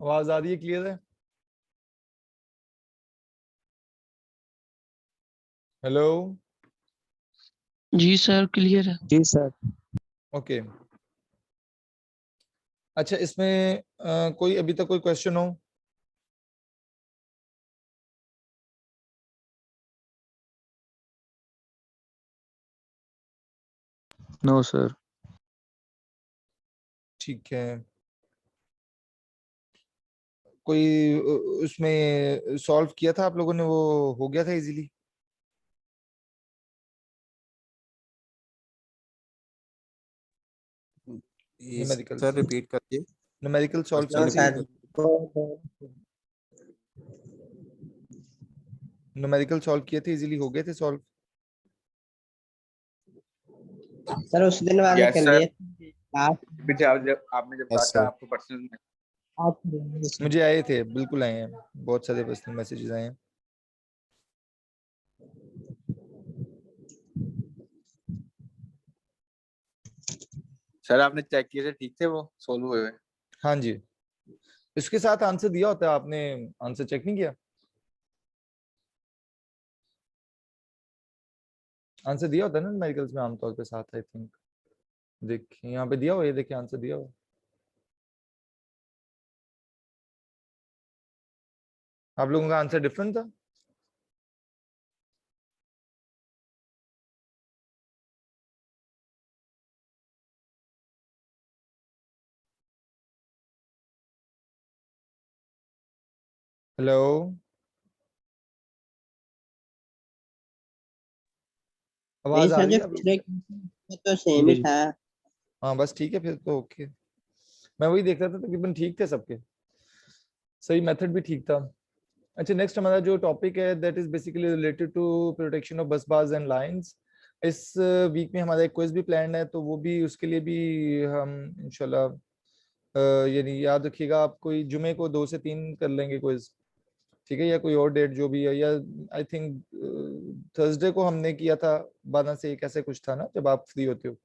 आवाज आ रही है, क्लियर है? हेलो। जी सर, क्लियर है। जी सर। ओके। अच्छा, इसमें कोई अभी तक कोई क्वेश्चन हो? No sir. ठीक है। कोई उसमें सॉल्व किया था आप लोगों ने, वो हो गया था इजीली? न्यूमेरिकल सर रिपीट करिए। न्यूमेरिकल सॉल्व क्वेश्चन किए थे? रिपीट न्यूमेरिकल सॉल्व किए थे, इजीली हो गए थे सॉल्व? सर उस दिन वाले यस कर सर। लिए पीछे आपने जब कहा Yes, था sir. आपको पर्सनल में मुझे आए थे, बिल्कुल आए हैं, बहुत सारे पर्सनल मैसेजेस आए हैं। सर आपने चेक किए थे, ठीक थे वो सोल्व हुए हुए? हाँ जी। इसके साथ आंसर दिया होता है, आपने आंसर चेक नहीं किया? आंसर दिया होता है ना न्यूमेरिकल्स में आमतौर पे साथ, आई थिंक। देखिए यहाँ पे दिया हुआ, ये देखिए आंसर दिया हुआ। आप लोगों का आंसर डिफरेंट था? हेलो। नहीं आवाज आ सर, रही जो है आप लोग? पिछले तो सेम ही था। हाँ बस ठीक है फिर तो, ओके। मैं वही देख रहा था, तकरीबन ठीक थे सबके, सही मेथड भी ठीक था। अच्छा, नेक्स्ट हमारा जो टॉपिक है that is basically related to protection of bus bars and lines. इस वीक में हमारा एक क्विज भी प्लान है, तो वो भी, उसके लिए भी हम इंशाल्लाह यानी याद रखिएगा, आप कोई जुमे को 2 से 3 कर लेंगे क्विज, ठीक है? या कोई और डेट जो भी है, या आई थिंक थर्सडे को हमने किया था 12 से 1 ऐसे कुछ था ना, जब आप फ्री होते हो।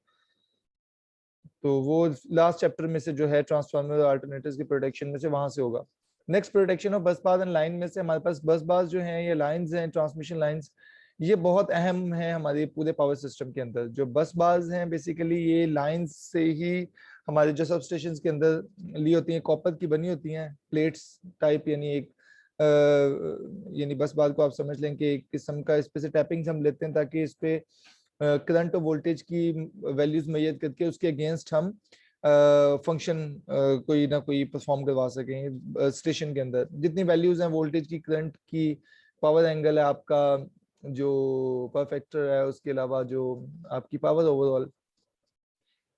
तो वो लास्ट चैप्टर में से जो है ट्रांसफार्मर अल्टरनेटिव्स की प्रोटेक्शन में से, वहां से होगा। Next, protection of bus bar and line में से हमारे पास बस बार जो हैं, ये लाइंस हैं, ट्रांसमिशन लाइंस, ये बहुत अहम है हमारे पूरे पावर सिस्टम के अंदर। जो बस बार्स हैं बेसिकली ये लाइंस से ही हमारे जो सब स्टेशन के अंदर ली होती हैं, कॉपर की बनी होती हैं प्लेट्स टाइप, यानी एक यानी बस बार को आप समझ लें कि एक किस्म का, इस पे से टैपिंग्स हम लेते हैं ताकि इस पे करंट और वोल्टेज की वैल्यूज मेजर करके उसके अगेंस्ट हम फंक्शन कोई ना कोई परफॉर्म करवा सकें स्टेशन के अंदर। जितनी वैल्यूज हैं वोल्टेज की, करंट की, पावर एंगल है आपका, जो पर फैक्टर है, उसके अलावा जो आपकी पावर ओवरऑल,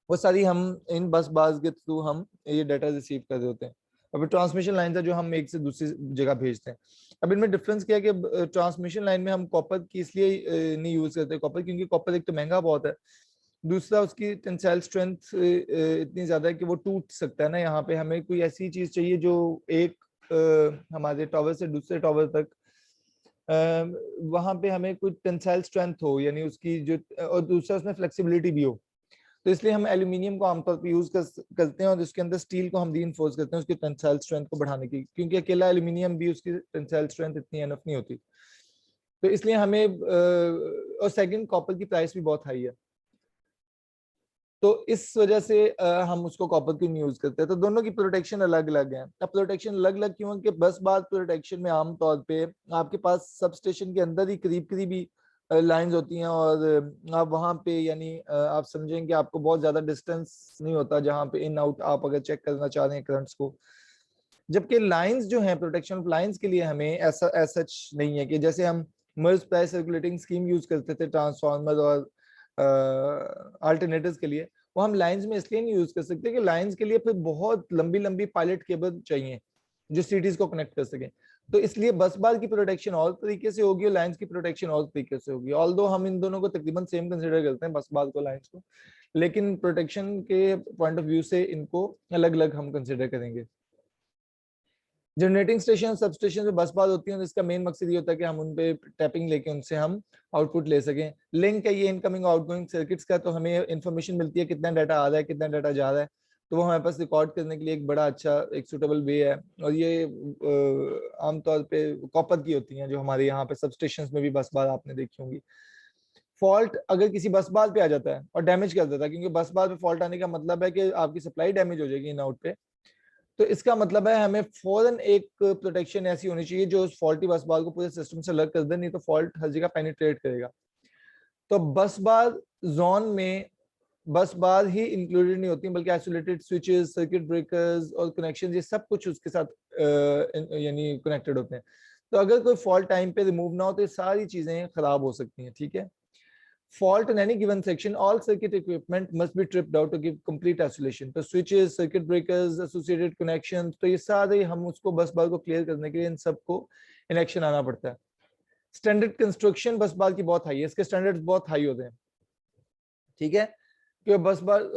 वो सारी हम इन बस बार्स के थ्रू हम ये डाटा रिसीव कर रहे होते हैं। अब ट्रांसमिशन लाइन है जो हम एक से दूसरी जगह भेजते हैं। अब इनमें डिफरेंस क्या है कि ट्रांसमिशन लाइन में हम कॉपर की इसलिए नहीं यूज करते कॉपर, क्योंकि कॉपर एक तो महंगा बहुत है, दूसरा उसकी टेंसाइल स्ट्रेंथ इतनी ज्यादा है कि वो टूट सकता है ना। यहाँ पे हमें कोई ऐसी चीज चाहिए जो एक हमारे टावर से दूसरे टावर तक वहां पे हमें कोई टेंसाइल स्ट्रेंथ हो, यानी उसकी जो, और दूसरा उसमें फ्लेक्सिबिलिटी भी हो। तो इसलिए हम एल्यूमिनियम को आमतौर पर यूज करते हैं, और उसके अंदर स्टील को हम रीइंफोर्स करते हैं उसकी टेंसाइल स्ट्रेंथ को बढ़ाने की, क्योंकि अकेला एल्यूमिनियम भी उसकी टेंसाइल स्ट्रेंथ इतनी एनफ नहीं होती। तो इसलिए हमें और सेकंड, कॉपर की प्राइस भी बहुत हाई है, तो इस वजह से हम उसको कॉपर क्यों नहीं यूज करते। तो दोनों की प्रोटेक्शन अलग अलग है। अब प्रोटेक्शन अलग अलग क्यों? कि बस बात प्रोटेक्शन में आमतौर पे आपके पास सब स्टेशन के अंदर ही करीब करीब ही लाइंस होती हैं, और आप वहां पे यानी आप समझेंगे आपको बहुत ज्यादा डिस्टेंस नहीं होता जहां पे इन आउट आप अगर चेक करना चाह रहे हैं करंट्स को। जबकि लाइंस जो हैं, प्रोटेक्शन ऑफ लाइंस के लिए हमें ऐसा सच नहीं है कि जैसे हम मर्ज प्राइस सर्कुलेटिंग स्कीम यूज करते थे ट्रांसफार्मर और अल्टरनेटिव्स के लिए, वो हम लाइंस में इसलिए नहीं यूज कर सकते कि लाइंस के लिए फिर बहुत लंबी लंबी पायलट केबल चाहिए जो सिटीज को कनेक्ट कर सके। तो इसलिए बस बार की प्रोटेक्शन और तरीके से होगी और लाइंस की प्रोटेक्शन और तरीके से होगी। ऑल्दो हम इन दोनों को तकरीबन सेम कंसिडर करते हैं, बस बार को, लाइंस को, लेकिन प्रोटेक्शन के पॉइंट ऑफ व्यू से इनको अलग अलग हम कंसिडर करेंगे। जनरेटिंग स्टेशन, सब स्टेशन जो बस बार होती है, इसका मेन मकसद ये होता है कि हम उन पे टैपिंग लेके उनसे हम आउटपुट ले सकें। लिंक है ये इनकमिंग आउटगोइंग सर्किट्स का, तो हमें इंफॉर्मेशन मिलती है कितना डाटा आ रहा है, कितना डाटा जा रहा है, तो वो हमारे पास रिकॉर्ड करने के लिए एक बड़ा अच्छा एक सुटेबल वे है। और ये आमतौर पे कॉपर की होती हैं, जो हमारे यहाँ पे सब स्टेशन में भी बस बार आपने देखी होंगी। फॉल्ट अगर किसी बस बार पे आ जाता है और डैमेज कर देता है, क्योंकि बस बार पे फॉल्ट आने का मतलब है कि आपकी सप्लाई डैमेज हो जाएगी इन आउट पे, तो इसका मतलब है हमें फौरन एक प्रोटेक्शन ऐसी होनी चाहिए जो उस फॉल्टी बस बार को पूरे सिस्टम से अलग कर दे, नहीं तो फॉल्ट हर जगह पेनिट्रेट करेगा। तो बस बार जोन में बस बार ही इंक्लूडेड नहीं होती, बल्कि आइसोलेटेड स्विचेस, सर्किट ब्रेकर्स और कनेक्शन, ये सब कुछ उसके साथ यानी कनेक्टेड होते हैं। तो अगर कोई फॉल्ट टाइम पे रिमूव ना हो तो ये सारी चीजें खराब हो सकती हैं, ठीक है। Fault in any given section, all circuit equipment must be tripped out to give complete isolation. तो switches, circuit breakers, associated connections, तो ये सारे हम उसको बस बार को क्लियर करने के लिए इन सबको इन एक्शन आना पड़ता है। स्टैंडर्ड कंस्ट्रक्शन बस बार की बहुत हाई है, इसके स्टैंडर्ड्स बहुत हाई होते हैं, ठीक है। कि बस बार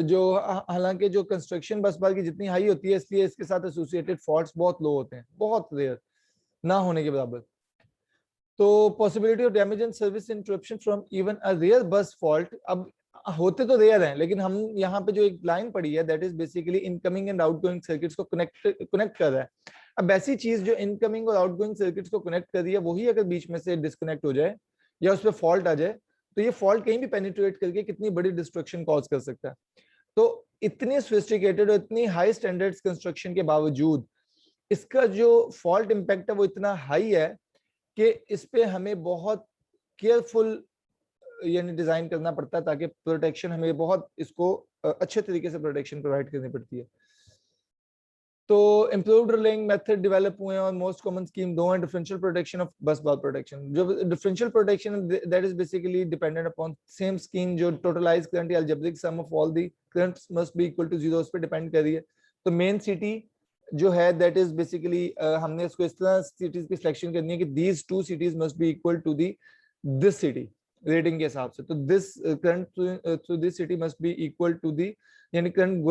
जो हालांकि जो कंस्ट्रक्शन बस बार की जितनी हाई होती है, इसलिए इसके साथ एसोसिएटेड फॉल्ट्स बहुत लो होते हैं, बहुत रेयर, ना होने के बराबर। तो possibility of damage and service interruption from even a rare bus fault, अब होते तो रेयर हैं, लेकिन हम यहाँ पे जो एक लाइन पड़ी है that is basically incoming and outgoing circuits को कनेक्ट कर रहा है। अब ऐसी चीज जो इनकमिंग और आउटगोइंग सर्किट्स को कनेक्ट कर रही है, वही अगर बीच में से डिस्कनेक्ट हो जाए या उस पर फॉल्ट आ जाए, तो ये फॉल्ट कहीं भी पेनिट्रेट करके कितनी बड़ी डिस्ट्रक्शन कॉज कर सकता है। तो इतनी सोफिस्टिकेटेड और इतनी हाई स्टैंडर्ड्स कंस्ट्रक्शन के बावजूद इसका जो फॉल्ट इम्पैक्ट है वो इतना हाई है कि इस पे हमें बहुत केयरफुल यानी डिजाइन करना पड़ता है, ताकि प्रोटेक्शन हमें बहुत इसको अच्छे तरीके से प्रोटेक्शन प्रोवाइड करनी पड़ती है। तो इम्प्रूव्ड रिलेइंग मेथड डेवलप हुए हैं और मोस्ट कॉमन स्कीम दो हैं, differential protection of bus bar protection. जो differential protection that is basically dependent upon same scheme, जो टोटलाइज करंट या algebraic sum of all the currents must be equal to 0, उस पे डिपेंड कर रही है। तो मेन सिटी जो है दैट इज बेसिकली हमने इसको इस तरह सिटीज की सिलेक्शन करनी है कि these two CTs must be equal to the this CT rating के हिसाब से। तो this current through this CT must be equal to the, यानी current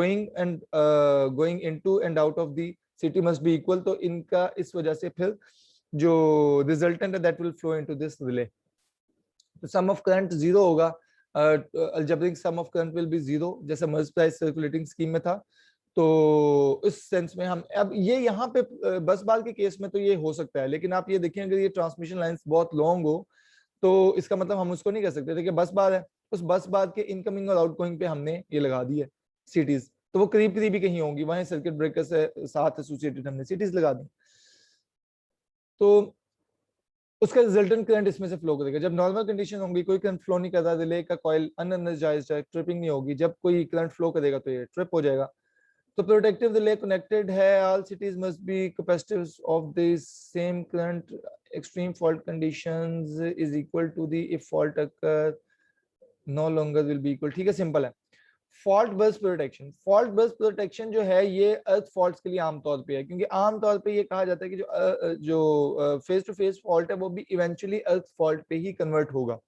going into and out of the CT must be equal. तो इनका इस वजह से फिर जो रिजल्टेंट है that will flow into this relay. तो सम ऑफ करंट 0 होगा, algebraic sum of current will be 0, जैसे मल्टीप्लाई सर्कुलेटिंग स्कीम में था। तो इस सेंस में हम अब ये यहाँ पे बस बार के केस में तो ये हो सकता है, लेकिन आप ये देखें अगर ये ट्रांसमिशन लाइंस बहुत लॉन्ग हो तो इसका मतलब हम उसको नहीं कर सकते थे कि बस बार है, उस बस बार के इनकमिंग और आउटगोइंग पे हमने ये लगा दी है सिटीज, तो वो करीब करीब ही कहीं होंगी, वहीं सर्किट ब्रेकर से साथ एसोसिएटेड हमने सिटीज लगा दी। तो उसका रिजल्टेंट करंट इसमें से फ्लो करेगा। जब नॉर्मल कंडीशन होंगी, कोई करंट फ्लो नहीं कर रहा, रिले का कॉइल अनएनर्जाइज्ड है, ट्रिपिंग नहीं होगी, जब कोई करंट फ्लो करेगा तो ये ट्रिप हो जाएगा। तो प्रोटेक्टिव रिले कनेक्टेड है, all CTs must be capacitives of the same current, extreme fault conditions is equal to the if fault occur no longer will be equal, ठीक है, सिंपल है। फॉल्ट बस प्रोटेक्शन, फॉल्ट बस protection जो है ये अर्थ faults के लिए आमतौर पे है, क्योंकि आमतौर पे ये कहा जाता है कि जो फेस टू फेस फॉल्ट है वो भी इवेंचुअली अर्थ फॉल्ट पे ही कन्वर्ट होगा।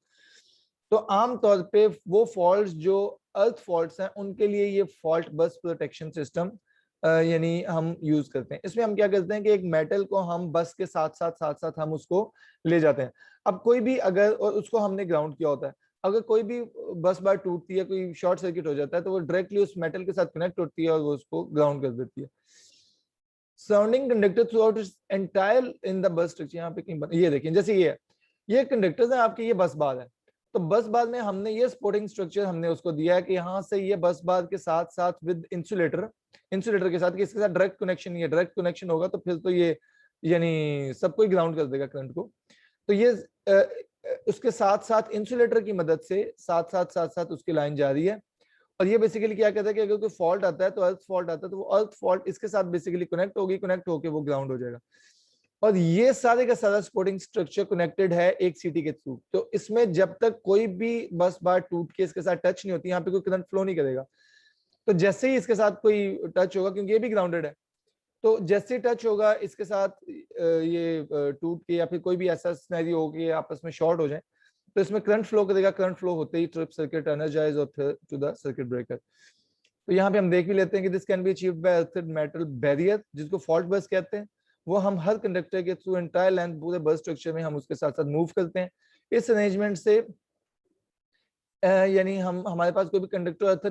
तो आमतौर पे वो फॉल्ट्स जो अर्थ फॉल्ट्स हैं उनके लिए ये फॉल्ट बस प्रोटेक्शन सिस्टम यानी हम यूज करते हैं। इसमें हम क्या करते हैं कि एक मेटल को हम बस के साथ साथ हम उसको ले जाते हैं। अब कोई भी अगर, और उसको हमने ग्राउंड किया होता है, अगर कोई भी बस बार टूटती है, कोई शॉर्ट सर्किट हो जाता है, तो वो डायरेक्टली उस मेटल के साथ कनेक्ट होती है और वो उसको ग्राउंड कर देती है। Surrounding conductor through out entire in the bus structure, यहाँ पे कहीं ये देखिए जैसे ये कंडक्टर्स है आपके, ये बस बार है। तो बस बार में हमने ये सपोर्टिंग स्ट्रक्चर हमने उसको दिया है कि यहाँ से ये बस बार के साथ साथ विद इंसुलेटर के साथ, कि इसके साथ डायरेक्ट कनेक्शन नहीं है, डायरेक्ट कनेक्शन होगा तो फिर तो ये यानी सब कोई ग्राउंड कर देगा करंट को। तो ये उसके साथ साथ इंसुलेटर की मदद से साथ उसकी लाइन जा रही है। और ये बेसिकली क्या कहता है कि अगर कोई फॉल्ट आता है तो अर्थ फॉल्ट आता है, तो वो अर्थ फॉल्ट इसके साथ बेसिकली कनेक्ट होगी, कनेक्ट होकर वो ग्राउंड हो जाएगा। और ये सारे का सारा सपोर्टिंग स्ट्रक्चर कनेक्टेड है एक सिटी के थ्रू। तो इसमें जब तक कोई भी बस बार टूट के इसके साथ टच नहीं होती, यहाँ पे कोई करंट फ्लो नहीं करेगा। तो जैसे ही इसके साथ कोई टच होगा, क्योंकि ये भी ग्राउंडेड है, तो जैसे टच होगा इसके साथ ये टूट के या फिर कोई भी ऐसा सिनेरियो हो कि आपस में शॉर्ट हो जाए, तो इसमें करंट फ्लो करेगा। करंट फ्लो होते ही ट्रिप सर्किट एनर्जाइज और फिर टू द सर्किट ब्रेकर। तो यहाँ पे हम देख भी लेते हैं कि this can be achieved by earthed metal barrier, जिसको फॉल्ट बस कहते हैं। वो हम हर कंडक्टर के थ्रू एंटायर लेंथ पूरे बस स्ट्रक्चर में हम उसके साथ साथ मूव करते हैं। इस अरेंजमेंट से यानी हम हमारे पास कोई भी कंडक्टर अर्थ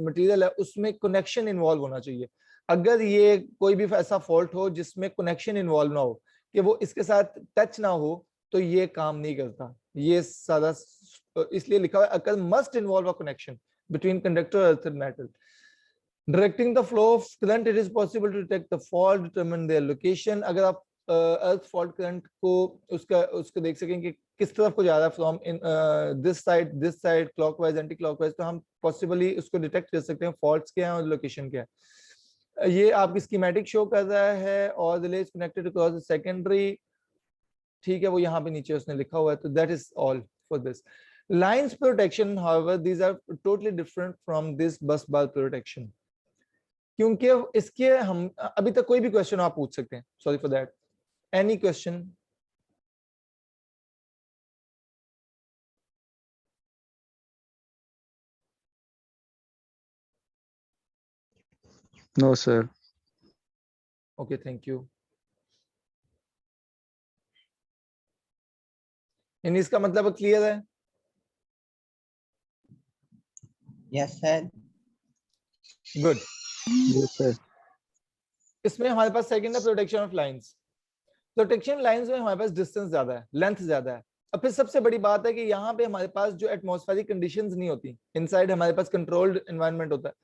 मटेरियल है उसमें कनेक्शन इन्वॉल्व होना चाहिए। अगर ये कोई भी ऐसा फॉल्ट हो जिसमें कनेक्शन इन्वॉल्व ना हो, कि वो इसके साथ टच ना हो, तो ये काम नहीं करता। ये सारा इसलिए लिखा हुआ है अगर must involve a connection between conductor earth and metal. Directing the flow of current, it is possible to detect the fault, determine their location। अगर आप अर्थ फॉल्ट करंट को उसको देख सकें कि किस तरफ को जा रहा है from in this side clockwise anti clockwise, तो हम पॉसिबली उसको डिटेक्ट कर सकते हैं फॉल्ट्स क्या है और लोकेशन क्या है। ये आपकी स्कीमेटिक शो कर रहा है और relay is connected across the secondary, ठीक है, वो यहाँ पे नीचे उसने लिखा हुआ है। तो that is all for this lines protection. However these are totally different from this bus bar protection, क्योंकि इसके हम अभी तक कोई भी क्वेश्चन आप पूछ सकते हैं। Sorry for that, any question? No, sir. Okay, thank you. यानी इसका मतलब क्लियर है? Yes sir. Good. Yes, sir. इसमें हमारे पास सेकंड है protection of lines. Protection lines में हमारे पास डिस्टेंस ज्यादा है, लेंथ ज्यादा है। और फिर सबसे बड़ी बात है कि यहाँ पे हमारे पास जो एटमॉस्फेरिक कंडीशंस नहीं होती, इनसाइड हमारे पास कंट्रोल्ड एनवायरनमेंट होता है।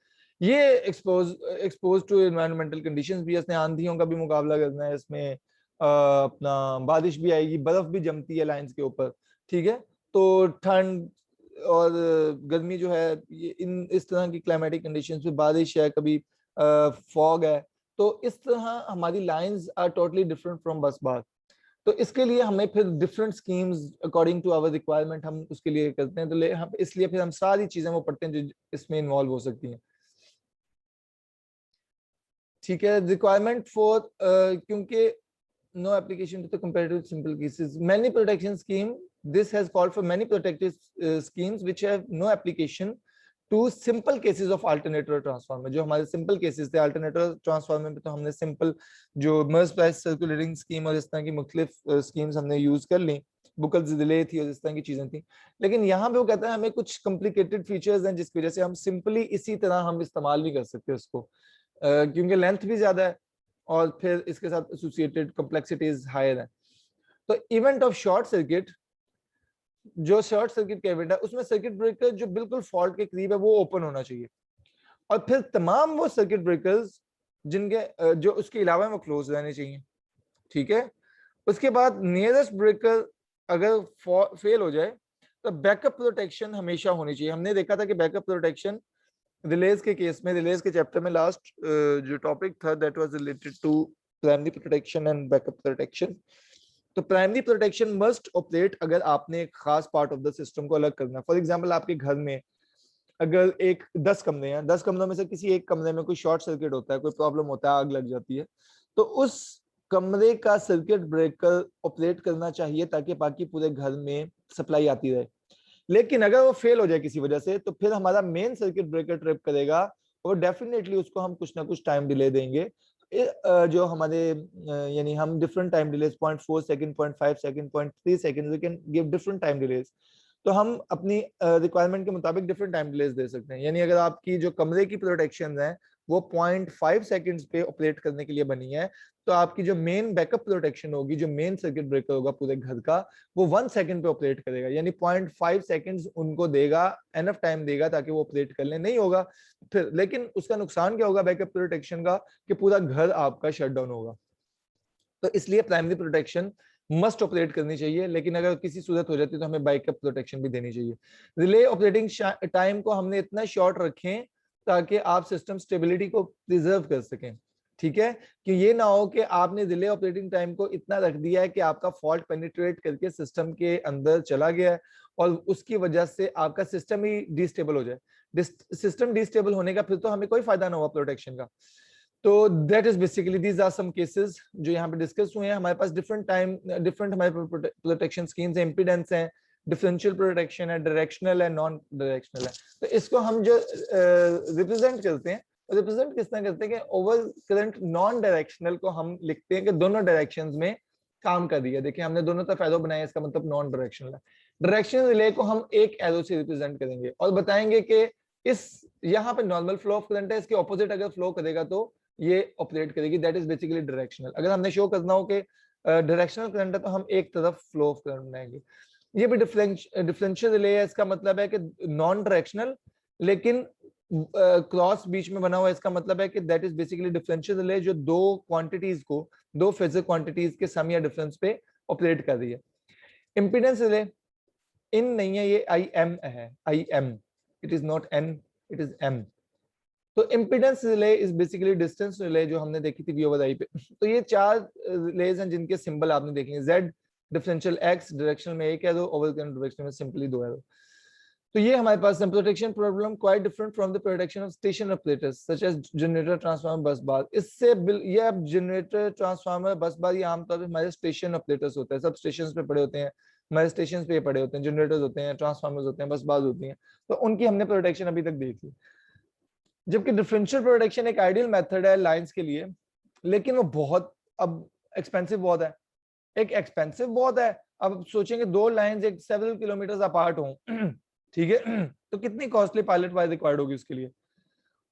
ये एक्सपोज टू एनवायरमेंटल कंडीशंस भी है, इसमें आंधियों का भी मुकाबला करना है, इसमें अपना बारिश भी आएगी, बर्फ भी जमती है लाइंस के ऊपर, ठीक है। तो ठंड और गर्मी जो है, ये इन इस तरह की क्लाइमेटिक कंडीशंस में बारिश है, कभी फॉग है, तो इस तरह हमारी lines are totally different from bus bar. तो इसके लिए हमें फिर different schemes according to our requirement हम उसके लिए करते हैं। तो हम इसलिए फिर हम सारी चीजें वो पढ़ते हैं जो इसमें इन्वॉल्व हो सकती हैं, ठीक है। रिक्वायरमेंट फॉर क्योंकि no application to the comparative simple cases, many protection scheme, this has called for many protective schemes which have no application to simple cases of alternator transformer। जो हमारे simple cases थे alternator transformer में, तो हमने simple जो merge price circulating scheme और इस तरह की मुख्तलिफ schemes हमने यूज कर ली, बुकल्स डिले थी और इस तरह की चीजें थी। लेकिन यहाँ पे वो कहता है हमें कुछ कॉम्प्लिकेटेड फीचर्स हैं जिसकी वजह से हम सिंपली इसी तरह हम इस्तेमाल भी कर सकते हैं उसको, क्योंकि लेंथ भी ज्यादा है और फिर इसके साथ एसोसिएटेड कॉम्प्लेक्सिटीज हायर है। तो इवेंट ऑफ शॉर्ट सर्किट, जो शॉर्ट सर्किट का इवेंट है उसमें सर्किट ब्रेकर जो बिल्कुल फॉल्ट के करीब है वो ओपन होना चाहिए, और फिर तमाम वो सर्किट ब्रेकर्स जिनके जो उसके अलावा वो क्लोज रहने चाहिए, ठीक है। उसके बाद नियरेस्ट ब्रेकर अगर फेल हो जाए तो बैकअप प्रोटेक्शन हमेशा होनी चाहिए। हमने देखा था कि बैकअप प्रोटेक्शन रिलेज के केस में, रिलेज के चैप्टर में लास्ट जो टॉपिक था that was related to primary protection and backup protection. तो प्राइमरी प्रोटेक्शन मस्ट ऑपरेट अगर आपने एक खास पार्ट ऑफ द सिस्टम को अलग करना। फॉर एग्जांपल आपके घर में अगर 10 कमरे हैं, 10 कमरों में से किसी एक कमरे में कोई शॉर्ट सर्किट होता है, कोई प्रॉब्लम होता है, आग लग जाती है, तो उस कमरे का सर्किट ब्रेकर ऑपरेट करना चाहिए ताकि बाकी पूरे घर में सप्लाई आती रहे। लेकिन अगर वो फेल हो जाए किसी वजह से, तो फिर हमारा मेन सर्किट ब्रेकर ट्रिप करेगा और डेफिनेटली उसको हम कुछ ना कुछ टाइम डिले देंगे। जो हमारे यानी हम different time delays 0.4 second, 0.5 second, 0.3 second, we can give different time delays. तो हम अपनी रिक्वायरमेंट के मुताबिक डिफरेंट टाइम डिलेस दे सकते हैं। यानी अगर आपकी जो कमरे की प्रोटेक्शन है वो 0.5 सेकंड्स पे ऑपरेट करने के लिए बनी है, तो आपकी जो मेन बैकअप प्रोटेक्शन होगी, जो मेन सर्किट ब्रेकर होगा पूरे घर का, वो 1 सेकंड पे ऑपरेट करेगा। यानी 0.5 सेकंड्स उनको देगा, एनफ टाइम देगा ताकि वो ऑपरेट कर ले। नहीं होगा फिर, लेकिन उसका नुकसान क्या होगा बैकअप प्रोटेक्शन का, कि पूरा घर आपका शट डाउन होगा। तो इसलिए प्राइमरी प्रोटेक्शन मस्ट ऑपरेट करनी चाहिए, लेकिन अगर किसी सूरत हो जाती है तो हमें बैकअप प्रोटेक्शन भी देनी चाहिए। रिले ऑपरेटिंग टाइम को हमने इतना शॉर्ट रखें ताकि आप सिस्टम स्टेबिलिटी को प्रिजर्व कर सकें, ठीक है। कि ये ना हो कि आपने रिले ऑपरेटिंग टाइम को इतना रख दिया है कि आपका फॉल्ट पेनिट्रेट करके सिस्टम के अंदर चला गया है और उसकी वजह से आपका सिस्टम ही डिस्टेबल हो जाए। सिस्टम डिस्टेबल होने का फिर तो हमें कोई फायदा ना हुआ प्रोटेक्शन का। तो that is basically these are some cases जो यहाँ पे डिस्कस हुए हैं। हमारे पास डिफरेंट हमारे प्रोटेक्शन स्कीम्स है, इम्पीडेंस है, डिफरेंशियल प्रोटेक्शन है, डायरेक्शनल है, नॉन डायरेक्शनल है। तो इसको हम जो रिप्रेजेंट करते हैं, रिप्रेजेंट किस तरह करते हैं कि ओवर करंट नॉन डायरेक्शनल को हम लिखते हैं कि दोनों डायरेक्शंस में काम कर रही है। देखिए हमने दोनों तरफ एरो बनाया, इसका मतलब नॉन डायरेक्शनल है। डायरेक्शनल रिले को हम एक एरो से रिप्रेजेंट करेंगे और बताएंगे कि इस यहाँ पे नॉर्मल फ्लो ऑफ करंट है, इसके ऑपोजिट अगर फ्लो करेगा तो ये ऑपरेट करेगी, दैट इज बेसिकली डायरेक्शनल। अगर हमने शो करना हो कि डायरेक्शनल करंट है तो हम एक तरफ फ्लो ऑफ करंट बनाएंगे। ये भी डिफरेंशियल रिले है, इसका मतलब है कि नॉन डायरेक्शनल लेकिन क्रॉस बीच में बना हुआ है, इसका मतलब है कि that is basically differential relay जो दो क्वांटिटीज को, दो फेजर क्वांटिटीज के सम या डिफरेंस पे ऑपरेट कर रही है। इंपीडेंस रिले इन नहीं है, ये IM है, IM, it is not N, it is M। तो impedance relay is basically distance relay जो हमने देखी थी V over I पे। तो ये चार रिलेज हैं जिनके सिंबल आपने देखेंगे, Z डिफरेंशियल X डायरेक्शन में एक एरो, ओवर करंट डायरेक्शन में सिंपली दो एरो। तो ये हमारे पास protection problem quite different from the protection of station operators such as generator, transformer, bus bar. इससे ये अब जनरेटर, ट्रांसफार्मर, बस बार ये आमतौर पर हमारे स्टेशन ऑपरेटर्स होते हैं, सब स्टेशन पे पड़े होते हैं, हमारे स्टेशन पे पड़े होते हैं, जनरेटर्स होते हैं, ट्रांसफार्मर्स होते हैं, बस बार होती हैं, तो उनकी हमने प्रोटेक्शन अभी तक देखी। जबकि डिफरेंशियल प्रोटेक्शन एक आइडियल मेथड है लाइंस के लिए, लेकिन वो बहुत अब एक्सपेंसिव बहुत है, एक एक्सपेंसिव बहुत है। अब सोचेंगे दो लाइंस एक सेवरल किलोमीटर्स अपार्ट हों, ठीक है, तो कितनी कॉस्टली पायलट वाइज रिक्वायर्ड होगी उसके लिए।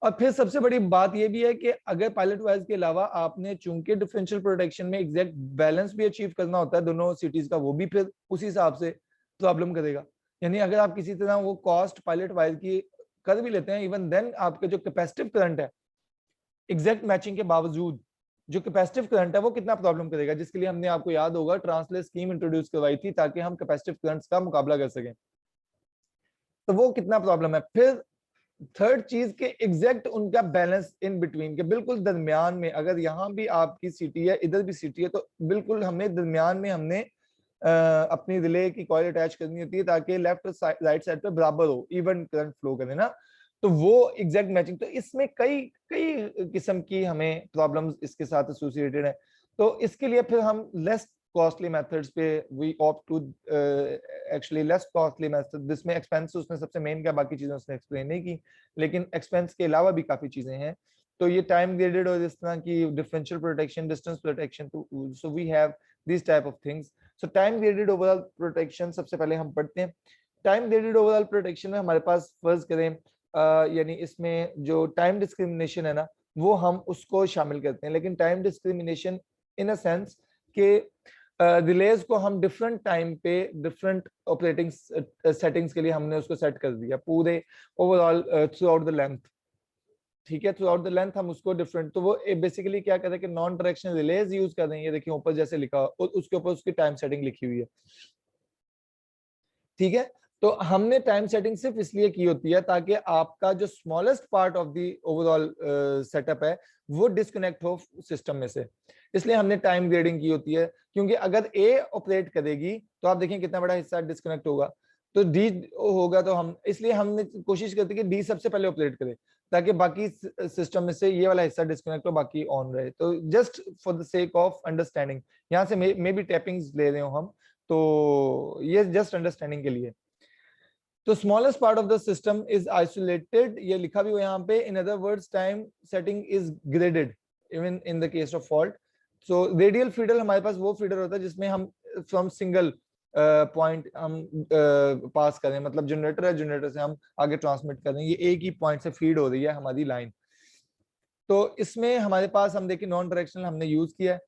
और फिर सबसे बड़ी बात यह भी है कि अगर पायलट वाइज के अलावा आपने चूंकि डिफरेंशियल प्रोटेक्शन में एग्जैक्ट बैलेंस भी अचीव करना होता है दोनों सिटीज का, वो भी फिर उसी हिसाब से प्रॉब्लम करेगा। यानी अगर आप किसी तरह वो कॉस्ट पायलट वाइज की कर भी लेते हैं, इवन देन आपके जो कैपेसिटिव करंट है एग्जैक्ट मैचिंग के बावजूद जो कैपेसिटिव करंट है वो कितना प्रॉब्लम करेगा, जिसके लिए हमने आपको याद होगा ट्रांसलेट स्कीम इंट्रोड्यूस करवाई थी ताकि हम कैपेसिटिव करंट्स का मुकाबला कर सकें। तो वो कितना प्रॉब्लम है। फिर थर्ड चीज के एग्जैक्ट उनका बैलेंस इन बिटवीन के बिल्कुल दरमियान में, अगर यहाँ भी आपकी सिटी है इधर भी सिटी है तो बिल्कुल हमें दरमियान में हमने अपनी रिले की कॉइल अटैच करनी होती है ताकि लेफ्ट राइट साइड पे बराबर हो, इवन करंट फ्लो करे ना, तो वो एग्जैक्ट मैचिंग। तो इसमें कई कई किस्म की हमें प्रॉब्लम्स इसके साथ एसोसिएटेड है। तो इसके लिए फिर हम लेस कॉस्टली मेथड्स पे we opt to actually less costly method, जिसमें एक्सपेंस उसने सबसे मेन क्या, बाकी चीजें उसने एक्सप्लेन नहीं की, लेकिन एक्सपेंस के अलावा भी काफी चीजें हैं। तो ये टाइम ग्रेडेड और इस तरह की differential protection, distance protection, so we have this type of things. So time graded overall protection सबसे पहले हम पढ़ते हैं। टाइम ग्रेडेड ओवरऑल प्रोटेक्शन में हमारे पास फर्ज करें यानी इसमें जो टाइम डिस्क्रिमिनेशन है ना वो हम उसको शामिल करते हैं, लेकिन time discrimination in a sense के रिलेज को हम डिफरेंट टाइम पे डिफरेंट ऑपरेटिंग सेटिंग्स के लिए हमने उसको सेट कर दिया पूरे overall through out the length, ठीक है, थ्रू आउट द लेंथ हम उसको डिफरेंट। तो वो बेसिकली क्या कर रहे हैं कि नॉन डायरेक्शनल रिलेज यूज कर रहे हैं, ये देखिए ऊपर जैसे लिखा और उसके ऊपर उसकी टाइम सेटिंग लिखी हुई है, ठीक है। तो हमने टाइम सेटिंग सिर्फ इसलिए की होती है ताकि आपका जो smallest part of the overall setup है वो डिस्कनेक्ट हो सिस्टम में से, इसलिए हमने टाइम ग्रेडिंग की होती है। क्योंकि अगर ए ऑपरेट करेगी तो आप देखें कितना बड़ा हिस्सा डिस्कनेक्ट होगा, तो डी होगा, तो हम इसलिए हमने कोशिश करते कि डी सबसे पहले ऑपरेट करे ताकि बाकी सिस्टम में से ये वाला हिस्सा डिस्कनेक्ट हो, बाकी ऑन रहे। तो just for the sake of understanding, यहाँ से मे बी टैपिंग्स ले रहे हो हम, तो ये जस्ट अंडरस्टैंडिंग के लिए। तो smallest part of the system is isolated, ये लिखा भी हुआ यहाँ पे। In other words time setting is graded even in the case of fault. So radial feeder हमारे पास वो फीडर होता है जिसमें हम फ्रॉम सिंगल पॉइंट हम पास करें, मतलब जनरेटर है, जनरेटर से हम आगे ट्रांसमिट करें, ये एक ही पॉइंट से फीड हो रही है हमारी लाइन। तो इसमें हमारे पास हम देखिए नॉन डायरेक्शनल हमने यूज किया है,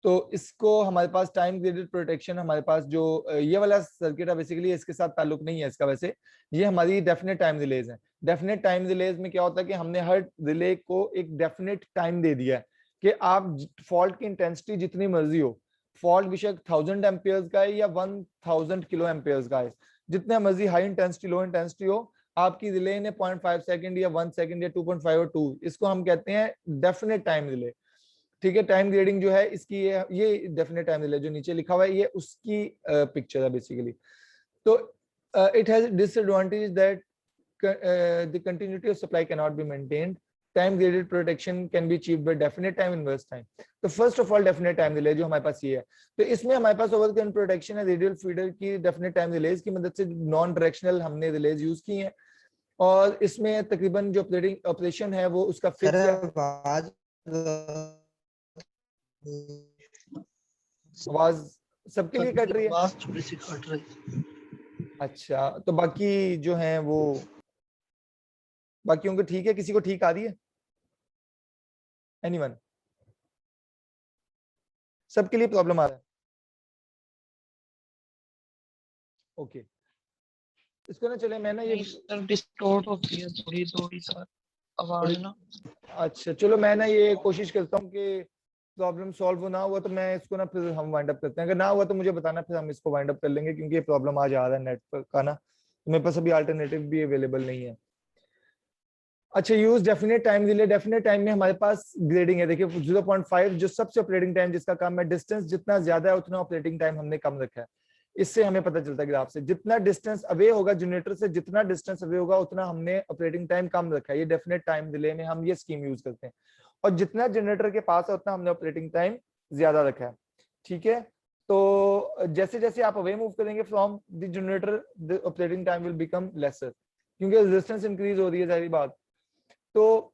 तो इसको हमारे पास टाइम ग्रेडेड प्रोटेक्शन, हमारे पास जो ये वाला सर्किट है बेसिकली इसके साथ ताल्लुक नहीं है इसका, वैसे ये हमारी डेफिनेट टाइम रिलेज है। डेफिनेट टाइम रिलेज में क्या होता है कि हमने हर रिले को एक डेफिनेट टाइम दे दिया है कि आप फॉल्ट की इंटेंसिटी जितनी मर्जी हो, फॉल्ट बेशक 1000 एम्पियर्स का है या 1000 किलो एम्पियर्स का है, जितने मर्जी हाई इंटेंसिटी लो इंटेंसिटी हो, आपकी रिले ने 0.5 सेकंड या 1 सेकंड या 2.5 और 2, इसको हम कहते हैं डेफिनेट टाइम रिले, ठीक है। टाइम ग्रेडिंग जो है इसकी ये डेफिनेट टाइम रिले जो नीचे लिखा हुआ है ये उसकी पिक्चर है बेसिकली। तो it has disadvantage that the continuity of supply can not be maintained. Time graded protection can be achieved by definite time inverse time. तो first of all definite time relay जो हमारे पास ये है, तो इसमें हमारे पास ओवर करंट प्रोटेक्शन है रेडियल फीडर की डेफिनेट टाइम रिलेज की मदद से नॉन डायरेक्शनल हमने रिलेज यूज की हैं, और इसमें तकरीबन जो ऑपरेशन है वो उसका फिक्स है। आवाज सबके लिए कट रही है, आवाज थोड़ी सी कट रही है। अच्छा, तो बाकी जो हैं वो बाकियों को ठीक है, किसी को ठीक आ रही है? एनीवन? सबके लिए प्रॉब्लम आ रहा है? ओके, इसको ना चले मैं ना ये सर डिस्टॉर्ट होती है थोड़ी थोड़ी सर आवाज ना। अच्छा चलो मैं ना ये कोशिश करता हूँ कि प्रॉब्लम सॉल्व ना हुआ तो मैं इसको ना फिर हम वाइंड अप करते हैं, अगर ना हुआ तो मुझे बताना, फिर हम इसको वाइंड अप कर लेंगे, क्योंकि ये प्रॉब्लम आज आ रहा है नेट पर का ना, तो मेरे पास अभी अल्टरनेटिव भी अवेलेबल नहीं है। अच्छा, use definite time delay. Definite time में हमारे पास ग्रेडिंग है, देखिए 0.5 जो सबसे ऑपरेटिंग टाइम जिसका काम है, डिस्टेंस जितना ज्यादा है उतना ऑपरेटिंग टाइम हमने कम रखा है। इससे हमें पता चलता है ग्राफ से, जितना डिस्टेंस अवे होगा जनरेटर से, जितना डिस्टेंस अवे होगा उतना हमने ऑपरेटिंग टाइम कम रखा है। ये डेफिनेट टाइम डिले में हम ये स्कीम यूज करते हैं, और जितना जनरेटर के पास है उतना हमने ऑपरेटिंग टाइम ज्यादा रखा है। ठीक है, तो जैसे जैसे आप अवे मूव करेंगे from the generator, the operating time will become lesser, क्योंकि रेजिस्टेंस इंक्रीज हो रही है, सारी बात। तो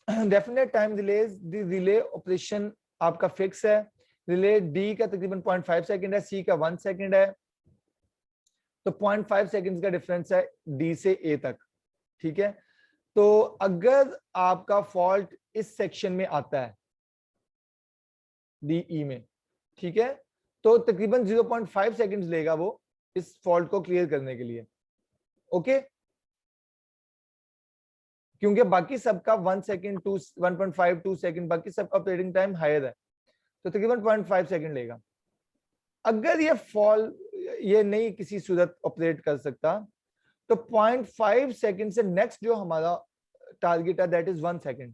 definite time delays, the relay operation आपका फिक्स है। रिले डी का तकरीबन 0.5 सेकंड है, सी का 1 सेकंड है, तो 0.5 सेकंड्स का डिफरेंस है डी से ए तक। ठीक है, तो अगर आपका फॉल्ट इस सेक्शन में आता है डी में, ठीक है, तो तकरीबन 0.5 सेकंड्स लेगा वो इस फॉल्ट को क्लियर करने के लिए। ओके, क्योंकि बाकी सबका 1 सेकंड 1.5 2 सेकंड, बाकी सबका ऑपरेटिंग टाइम हायर है, तो तकरीबन 0.5 सेकंड लेगा। अगर ये फॉल ये नहीं किसी सूरत ऑपरेट कर सकता, तो 0.5 सेकंड से नेक्स्ट जो हमारा टारगेट है दैट इज 1 सेकंड,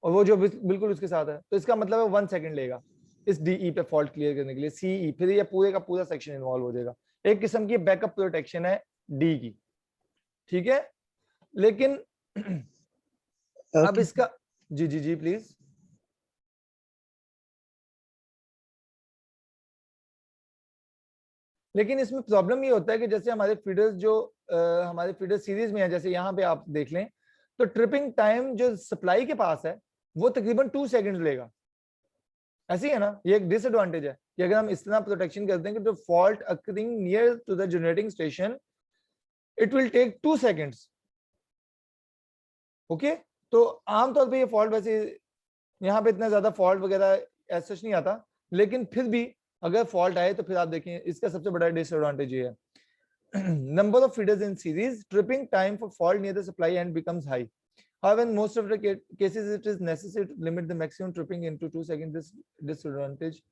और वो जो बिल्कुल उसके साथ है, तो इसका मतलब है 1 सेकंड लेगा इस डीई पे फॉल्ट क्लियर करने के लिए। सीई फिर ये पूरे का पूरा सेक्शन इन्वॉल्व हो जाएगा, एक किस्म की बैकअप प्रोटेक्शन है डी की। ठीक है, लेकिन अब इसका जी जी जी प्लीज। लेकिन इसमें प्रॉब्लम ये होता है कि जैसे हमारे फीडर्स जो हमारे फीडर सीरीज में है, जैसे यहाँ पे आप देख लें, तो ट्रिपिंग टाइम जो सप्लाई के पास है वो तकरीबन 2 सेकंड लेगा। ऐसी है ना, ये एक डिसएडवांटेज है कि अगर हम इस तरह प्रोटेक्शन करते हैं कि जो fault occurring near to the generating station, it will take 2 seconds. Okay, तो आमतौर पे ये फॉल्ट वैसे यहाँ पे इतना ज्यादा फॉल्ट वगैरह ऐसा नहीं आता, लेकिन फिर भी अगर फॉल्ट आए तो फिर आप देखें इसका सबसे बड़ा डिसएडवांटेज ये है number of feeders in series, tripping time for fault near the supply end becomes high. However, in most of the cases, it is necessary to limit the maximum tripping into 2 seconds. This disadvantage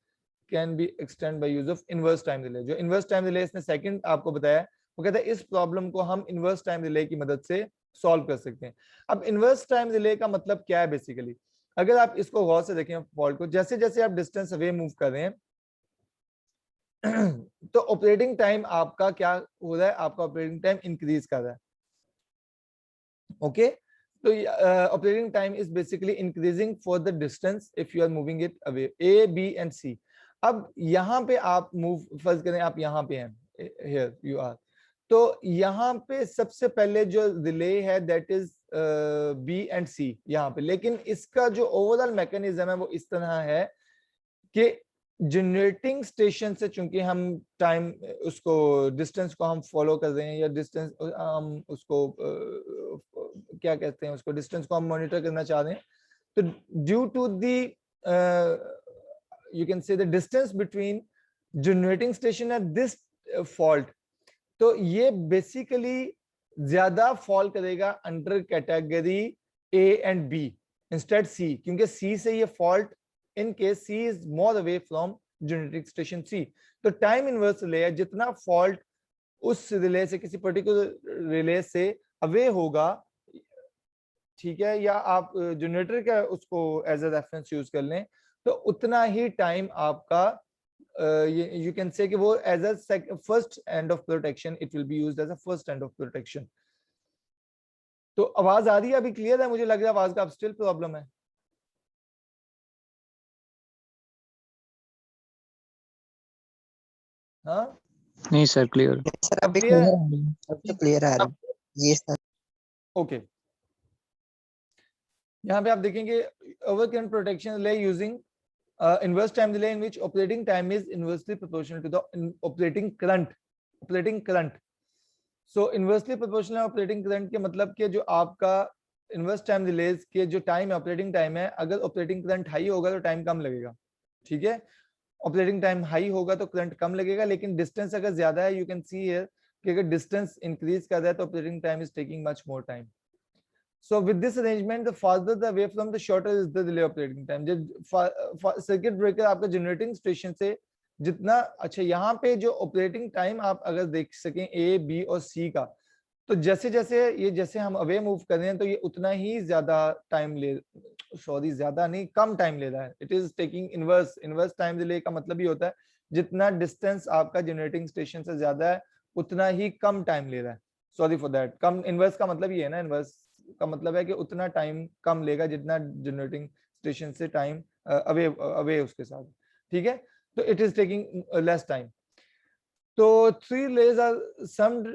can be extended by use of inverse time delay. जो inverse time delay इसने second आपको बताया, वो कहता है इस problem को हम inverse time delay की मदद से सॉल्व कर सकते हैं। अब इनवर्स टाइम डिले का मतलब क्या है बेसिकली, अगर आप इसको गौर से देखें फॉल्ट को, जैसे जैसे आप डिस्टेंस अवे मूव कर रहे हैं तो ऑपरेटिंग टाइम आपका क्या हो रहा है, आपका ऑपरेटिंग टाइम इंक्रीज कर रहा है। ओके, तो operating time is basically increasing for the distance if you are moving it away, A B and C. अब यहाँ पे आप मूव फर्ज करें, आप यहाँ पे हैं, हियर यू आर, तो यहाँ पे सबसे पहले जो डिले है दैट इज बी एंड सी यहाँ पे, लेकिन इसका जो ओवरऑल मैकेनिज्म है वो इस तरह है कि जनरेटिंग स्टेशन से चूंकि हम टाइम उसको डिस्टेंस को हम फॉलो कर रहे हैं, या डिस्टेंस हम उसको क्या कहते हैं, उसको डिस्टेंस को हम मॉनिटर करना चाह रहे हैं, तो due to the you can say the distance between generating station and this fault, तो ये बेसिकली ज्यादा फॉल करेगा under category A and B instead C, क्योंकि सी से ये fault in case C is more away from generating station C, तो time inverse relay है, जितना फॉल्ट उस रिले से किसी पर्टिकुलर रिले से अवे होगा, ठीक है, या आप जनरेटर का उसको एज अ रेफरेंस यूज कर लें, तो उतना ही टाइम आपका यू कैन से कि वो as a first end of protection, it will be used as a first end of protection. तो आवाज आ रही है अभी क्लियर है? मुझे लग रहा है आवाज का अब स्टिल प्रॉब्लम है। हाँ नहीं सर क्लियर। सर अब अभी क्लियर है? अब तो क्लियर आ रही है। ये सर ओके, यहाँ पे आप देखेंगे over current protection delay using inverse time delay in which operating time is inversely proportional to the operating current. Operating current. So inversely proportional operating current के मतलब कि जो आपका इन्वर्स टाइम रिलेज के जो टाइम है, ऑपरेटिंग टाइम है, अगर ऑपरेटिंग करंट हाई होगा तो टाइम कम लगेगा, ठीक है। ऑपरेटिंग टाइम हाई होगा तो करंट कम लगेगा, लेकिन डिस्टेंस अगर ज्यादा है, यू कैन सी हियर कि अगर डिस्टेंस इंक्रीज कर रहा है तो operating time is taking much more time. So with this arrangement, the farther the away from the shorter is the delay operating time. जब सर्किट ब्रेकर आपका generating station से जितना अच्छा, यहाँ पे जो ऑपरेटिंग टाइम आप अगर देख सकें ए बी और सी का, तो जैसे जैसे ये जैसे हम अवे मूव कर रहे हैं तो ये उतना ही ज्यादा टाइम ले, सॉरी ज्यादा नहीं, कम टाइम ले रहा है। It is taking inverse time delay का मतलब ये होता है जितना डिस्टेंस आपका जनरेटिंग स्टेशन से ज्यादा है उतना ही कम टाइम ले रहा है। Sorry for that, come inverse का मतलब ये है ना, इनवर्स का मतलब है कि उतना टाइम कम लेगा जितना जनरेटिंग स्टेशन से टाइम अवे अवे उसके साथ, ठीक है। तो it is taking less time. तो 3 relays are summed.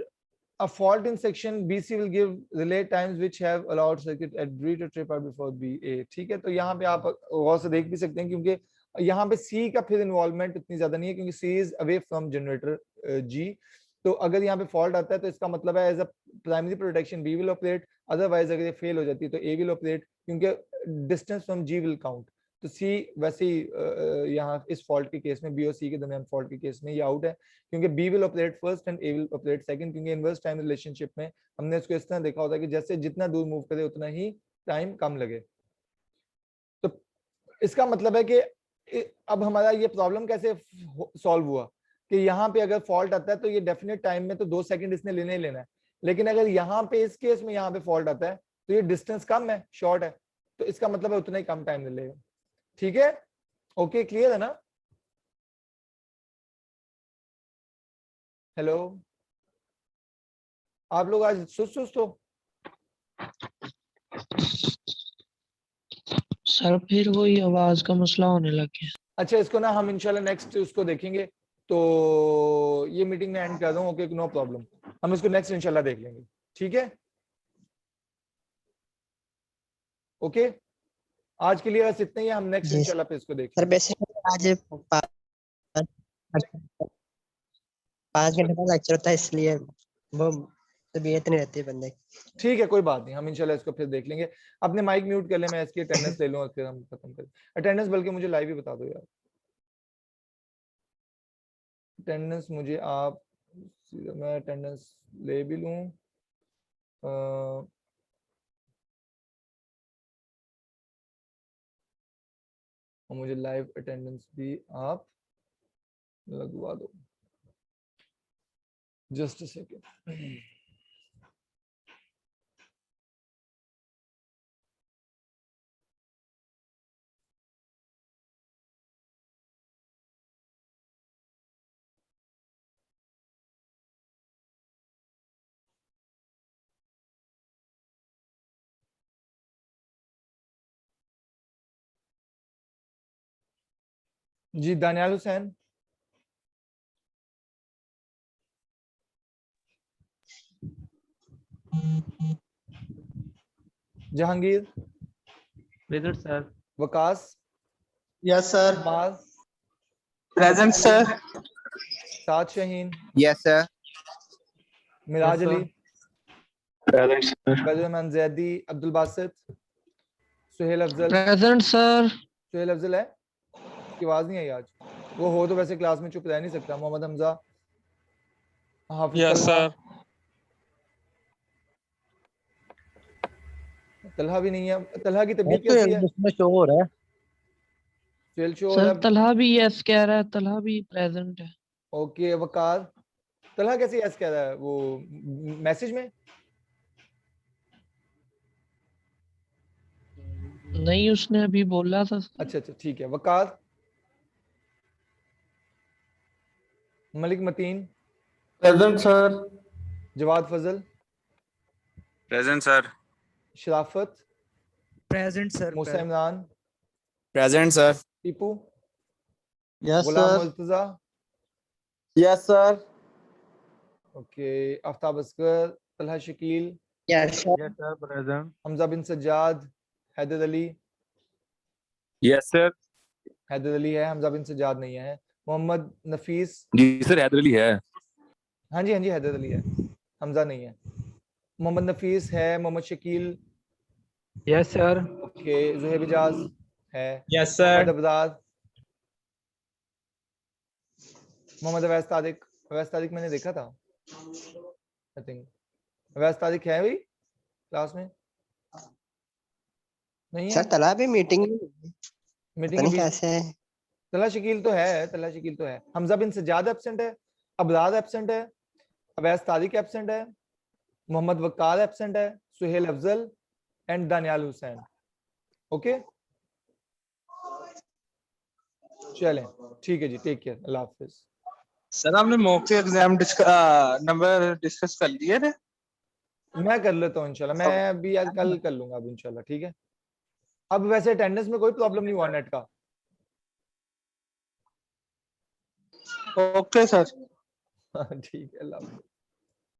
A fault in section BC will give relay times which have allowed circuit at B to trip out before BA, ठीक है। तो यहाँ पे आप गौर से देख भी सकते हैं क्योंकि यहाँ पे C का फिर इन्वॉल्वमेंट इतनी ज्यादा नहीं है क्योंकि C is away from generator G। तो अगर यहाँ पे फॉल्ट आता है तो इसका मतलब है as a primary protection B will operate, otherwise अगर ये फेल हो जाती है तो A will operate क्योंकि distance from G will count। तो C वैसे ही यहाँ इस फॉल्ट के केस में B और C के दरमियान फॉल्ट के केस में ये आउट है क्योंकि B will operate first and A will operate second, क्योंकि इनवर्स टाइम रिलेशनशिप में हमने इसको इस तरह देखा होता है कि जैसे जितना दूर मूव करे उतना ही टाइम कम लगे। तो इसका मतलब है कि अब हमारा ये प्रॉब्लम कैसे सॉल्व हुआ कि यहाँ पे अगर फॉल्ट आता है तो ये डेफिनेट टाइम में तो 2 सेकंड इसने लेने ही लेना है, लेकिन अगर यहाँ पे इस केस में यहाँ पे फॉल्ट आता है तो ये डिस्टेंस कम है, शॉर्ट है, तो इसका मतलब है उतना ही कम टाइम लेगा, ठीक है। ओके, क्लियर है ना? हेलो, आप लोग आज सुस्त हो? सर फिर वही आवाज का मसला होने लग गया। अच्छा, इसको ना हम इंशाल्लाह नेक्स्ट उसको देखेंगे, तो ये मीटिंग में एंड कर दूं। ओके, नो प्रॉब्लम, हम इसको नेक्स्ट इंशाल्लाह देख लेंगे, ठीक है। ओके, आज के लिए बस इतना ही है, हम नेक्स्ट जी इंशाल्लाह पे इसको सर, देखेंगे। बेसिकली आज 5 घंटे का लेक्चर होता है इसलिए वो तबीयत नहीं रहती बंदे की। ठीक है, कोई बात नहीं, हम इंशाल्लाह इसको फिर देख लेंगे। अपने माइक म्यूट कर ले, मैं इसकी अटेंडेंस ले लूं और फिर हम खत्म करें अटेंडेंस। बल्कि मुझे लाइव ही बता दो यार, अटेंडेंस मुझे आप, मैं अटेंडेंस ले भी लूं और मुझे लाइव अटेंडेंस भी आप लगवा दो। Just a second. जी, Daniyal Hussain. Jahangir. Present sir. Waqas. Yes sir. Maaz. Present sir. Saad Shaheen. Yes sir. Miraj Yes, Ali. Present sir. Badarman Zaidi. Abdul Basit. Suhail Afzal. Present sir. Suhail Afzal है? उसकी आवाज नहीं आई आज, वो हो तो वैसे क्लास में चुप रह नहीं सकता। मोहम्मद हमजा। हाफिज यस तलहा। सर। तलहा भी नहीं है। तलहा की तबीयत कैसी है? इसमें शो हो रहा है। सुहेल शो सर है। तलहा भी यस कह रहा है, तलहा भी प्रेजेंट है। ओके, वकार। तलहा कैसे यस कह रहा है वो मैसेज में? नहीं, उसने अभी बोला था। अच्छा अच्छा, ठीक है। Waqar. Malik Mateen. Present sir. Jawad Fazal. Present sir. Sharafat. Present sir. Musa Imran. Present sir. Tipu. Yes Ghulam sir. Murtaza. Yes sir. Okay, Aftab Asghar. Talha Shakeel. Yes sir. Yes sir. Present. Hamza bin Sajjad. Haider Ali. Yes sir. Haider Ali है, हमजा बिन सज्जाद नहीं है। मोहम्मद नफीस। जी सर, हैदर अली है। हाँ जी हैदर अली है, हमजा नहीं है। मोहम्मद नफीस है, Mohammad Shakeel, Yes, sir. Okay, Juhaib Ijaz है, Yes, मोहम्मद अबदाद, मोहम्मद अवैस तारिक मैंने देखा था, आई थिंक अवैस तारिक है भाई क्लास में, नहीं है? सर तला भी मीटिंग मीटिंग पता के नहीं बीच कैसे है। तला शकील तो है, हमजा बिन सज्जाद एब्सेंट है, अबदाद एब्सेंट है, अवैस तारिक एब्सेंट है, मोहम्मद वक्कार एब्सेंट है, सुहेल अफजल एंड दानियाल हुसैन। ओके चलें, ठीक है जी, टेक केयर, अल्लाह हाफिज। सर आपने मॉक के एग्जाम नंबर डिस्कस कर लिए थे? मैं कर लेता हूँ इंशाल्लाह, मैं अभी आज कल कर लूंगा अब इंशाल्लाह, ठीक है। अब वैसे अटेंडेंस में कोई प्रॉब्लम नहीं हुआ नेट का? Okay sir. ठीक है, अल्लाह हाफिज।